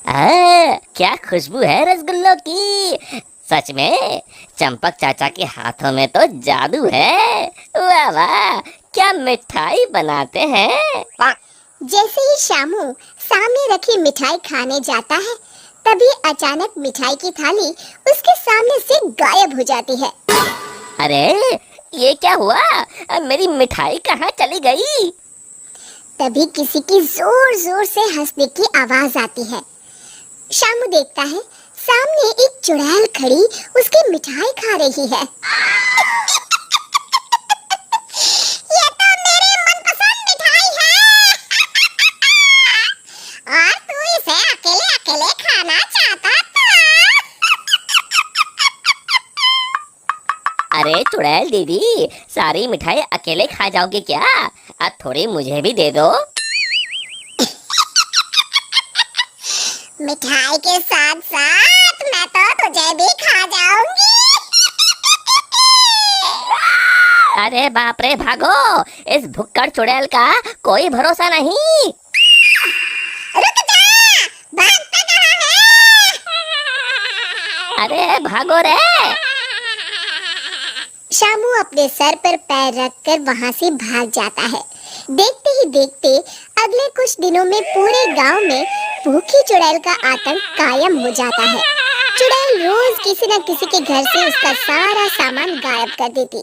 क्या खुशबू है रसगुल्लों की। सच में चंपक चाचा के हाथों में तो जादू है। वाह वाह, क्या मिठाई बनाते हैं। जैसे ही शामू सामने रखी मिठाई खाने जाता है, तभी अचानक मिठाई की थाली उसके सामने से गायब हो जाती है। अरे ये क्या हुआ, मेरी मिठाई कहाँ चली गई। तभी किसी की जोर जोर से हंसने की आवाज आती है। शामू देखता है सामने एक चुड़ैल खड़ी उसकी मिठाई खा रही है। ये तो मेरी मनपसंद मिठाई है। और तू इसे अकेले अकेले खाना चाहता था। अरे चुड़ैल दीदी, सारी मिठाई अकेले खा जाओगे क्या। अब थोड़ी मुझे भी दे दो। मिठाई के साथ साथ मैं तो तुझे भी खा जाऊंगी। अरे बाप रे, भागो, इस भुक्कड़ चुड़ैल का कोई भरोसा नहीं। रुक जा, भागता कहाँ है? अरे भागो रे। शामू अपने सर पर पैर रखकर वहां से भाग जाता है। देखते ही देखते अगले कुछ दिनों में पूरे गांव में भूखी चुड़ैल का आतंक कायम हो जाता है। चुड़ैल रोज किसी न किसी के घर से उसका सारा सामान गायब कर देती।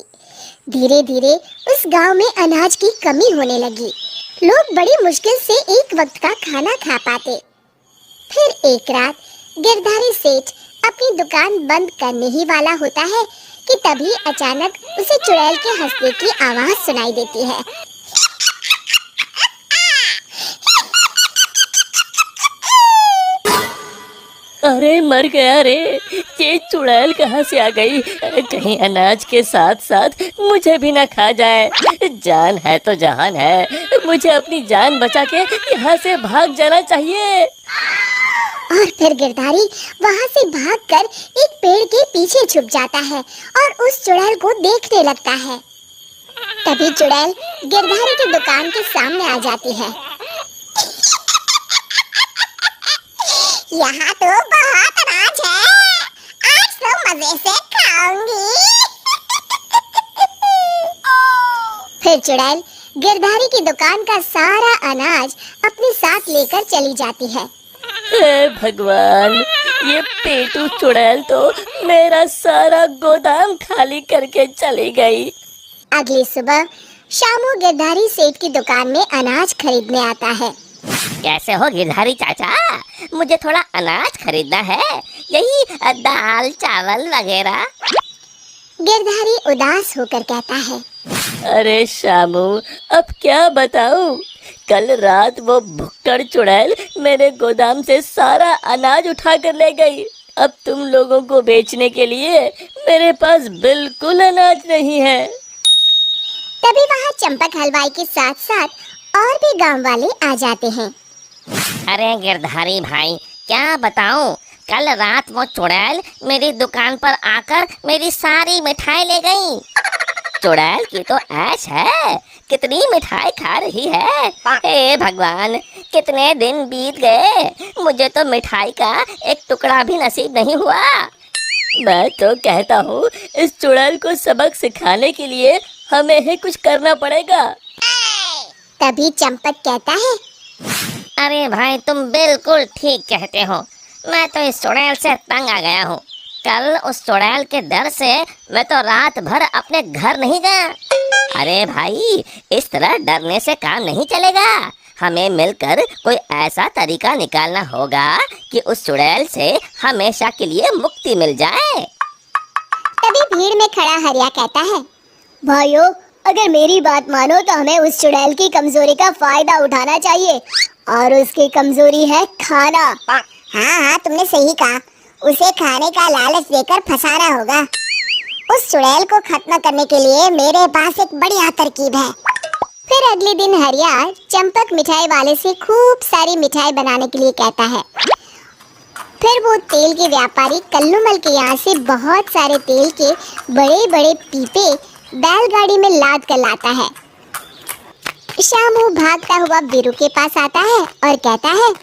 धीरे धीरे उस गांव में अनाज की कमी होने लगी। लोग बड़ी मुश्किल से एक वक्त का खाना खा पाते। फिर एक रात गिरधारी सेठ अपनी दुकान बंद करने ही वाला होता है कि तभी अचानक उसे चुड़ैल के हंसने की आवाज सुनाई देती है। अरे मर गया रे, ये चुड़ैल कहाँ से आ गई। कहीं अनाज के साथ साथ मुझे भी ना खा जाए। जान है तो जहान है, मुझे अपनी जान बचा के यहाँ से भाग जाना चाहिए। और फिर गिरधारी वहाँ से भागकर एक पेड़ के पीछे छुप जाता है और उस चुड़ैल को देखने लगता है। तभी चुड़ैल गिरधारी की दुकान के सामने आ जाती है। यहाँ तो बहुत अनाज है, आज तो मजे से खाऊंगी। फिर चुड़ैल गिरधारी की दुकान का सारा अनाज अपने साथ लेकर चली जाती है। हे भगवान, ये पेटू चुड़ैल तो मेरा सारा गोदाम खाली करके चली गई। अगली सुबह शामू गिरधारी सेठ की दुकान में अनाज खरीदने आता है। कैसे हो गिरधारी चाचा, मुझे थोड़ा अनाज खरीदना है, यही दाल चावल वगैरह। गिरधारी उदास होकर कहता है, अरे शामू, अब क्या बताऊं। कल रात वो भुक्कड़ चुड़ैल मेरे गोदाम से सारा अनाज उठा कर ले गई। अब तुम लोगों को बेचने के लिए मेरे पास बिल्कुल अनाज नहीं है। तभी वहाँ चंपक हलवाई के साथ साथ और भी गांव वाले आ जाते हैं। अरे गिरधारी भाई, क्या बताऊं, कल रात वो चुड़ैल मेरी दुकान पर आकर मेरी सारी मिठाई ले गई। चुड़ैल की तो ऐश है, कितनी मिठाई खा रही है। हे भगवान, कितने दिन बीत गए, मुझे तो मिठाई का एक टुकड़ा भी नसीब नहीं हुआ। मैं तो कहता हूँ इस चुड़ैल को सबक सिखाने के लिए हमें ही कुछ करना पड़ेगा। तभी चंपक कहता है, अरे भाई, तुम बिल्कुल ठीक कहते हो। मैं तो इस चुड़ैल से तंग आ गया हूँ। कल उस चुड़ैल के डर से मैं तो रात भर अपने घर नहीं गया। अरे भाई, इस तरह डरने से काम नहीं चलेगा। हमें मिलकर कोई ऐसा तरीका निकालना होगा कि उस चुड़ैल से हमेशा के लिए मुक्ति मिल जाए। तभी भीड़ में खड़ा हरिया कहता है, भाइयों, अगर मेरी बात मानो तो हमें उस चुड़ैल की कमजोरी का फायदा उठाना चाहिए, और उसकी कमजोरी है खाना। हाँ हाँ, तुमने सही कहा, उसे खाने का लालच देकर फंसाना होगा। उस चुड़ैल को खत्म करने के लिए मेरे पास एक बढ़िया तरकीब है। फिर अगले दिन हरिया चंपक मिठाई वाले से खूब सारी मिठाई बनाने के लिए कहता है। फिर वो तेल के व्यापारी कल्लूमल के यहाँ से बहुत सारे तेल के बड़े बड़े पीपे बैलगाड़ी में लाद कर लाता है। शामू भागता हुआ बीरू के पास आता है और कहता है,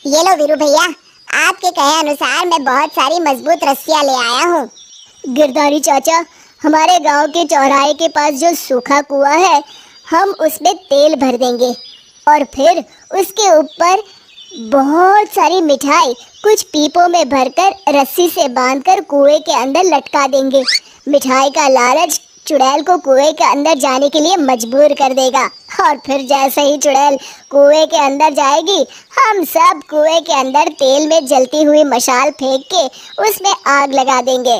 ये लो वीरू भैया, आपके कहे अनुसार मैं बहुत सारी मजबूत रस्सियां ले आया हूँ। गिरधारी चाचा, हमारे गांव के चौराहे के पास जो सूखा कुआं है, हम उसमें तेल भर देंगे और फिर उसके ऊपर बहुत सारी मिठाई कुछ पीपों में भरकर रस्सी से बांधकर कुएं के अंदर लटका देंगे। मिठाई का लालच चुड़ैल को कुएं के अंदर जाने के लिए मजबूर कर देगा और फिर जैसे ही चुड़ैल कुएं के अंदर जाएगी, हम सब कुएं के अंदर तेल में जलती हुई मशाल फेंक के उसमें आग लगा देंगे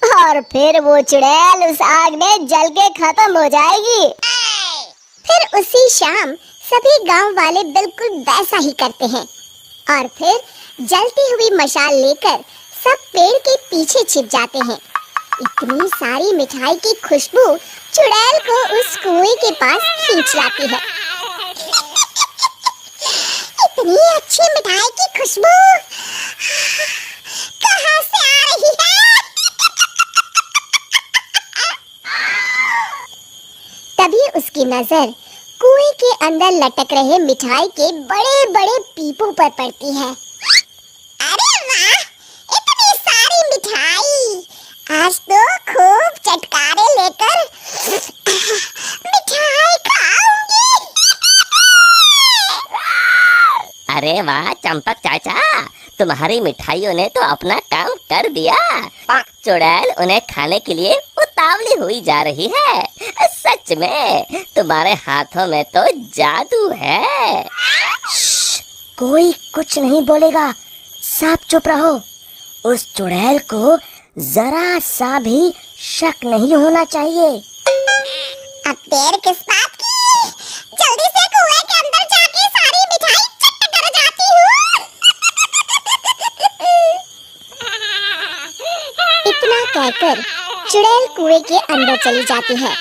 और फिर वो चुड़ैल उस आग में जल के खत्म हो जाएगी। फिर उसी शाम सभी गांव वाले बिल्कुल वैसा ही करते हैं और फिर जलती हुई मशाल लेकर सब पेड़ के पीछे छिप जाते हैं। इतनी सारी मिठाई की खुशबू चुड़ैल को उस कुएं के पास खींच लाती है। इतनी अच्छी मिठाई की खुशबू कहाँ से आ रही है? तभी उसकी नजर कुएं के अंदर लटक रहे मिठाई के बड़े बड़े पीपों पर पड़ती है। अरे वाह, इतनी सारी मिठाई! आज तो खूब चटकारे लेकर मिठाई खाऊंगी। अरे वाह चंपक चाचा, तुम्हारी मिठाइयों ने तो अपना काम कर दिया। चुड़ैल उन्हें खाने के लिए उतावली हुई जा रही है। सच में तुम्हारे हाथों में तो जादू है। कोई कुछ नहीं बोलेगा, सब चुप रहो। उस चुड़ैल को जरा सा भी शक नहीं होना चाहिए। अब देर किस बात की? जल्दी से कुएं के अंदर जाके सारी मिठाई चट कर जाती हूँ। इतना कहकर चुड़ैल कुएं के अंदर चली जाती है।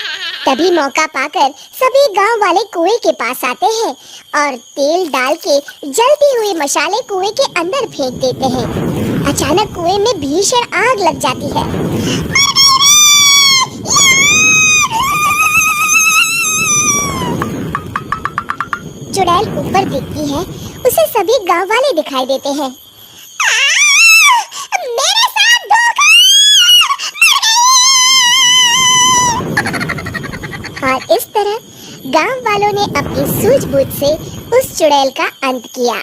तभी मौका पाकर सभी गांव वाले कुएं के पास आते हैं और तेल डाल के जलती हुई मशाले कुएं के अंदर फेंक देते हैं। अचानक कुएं में भीषण आग लग जाती है। चुड़ैल ऊपर देखती है, उसे सभी गांव वाले दिखाई देते हैं। मेरे साथ धोखा! और इस तरह गांव वालों ने अपनी सूझबूझ से उस चुड़ैल का अंत किया।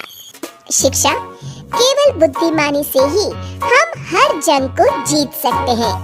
शिक्षा: केवल बुद्धिमानी से ही हम हर जंग को जीत सकते हैं।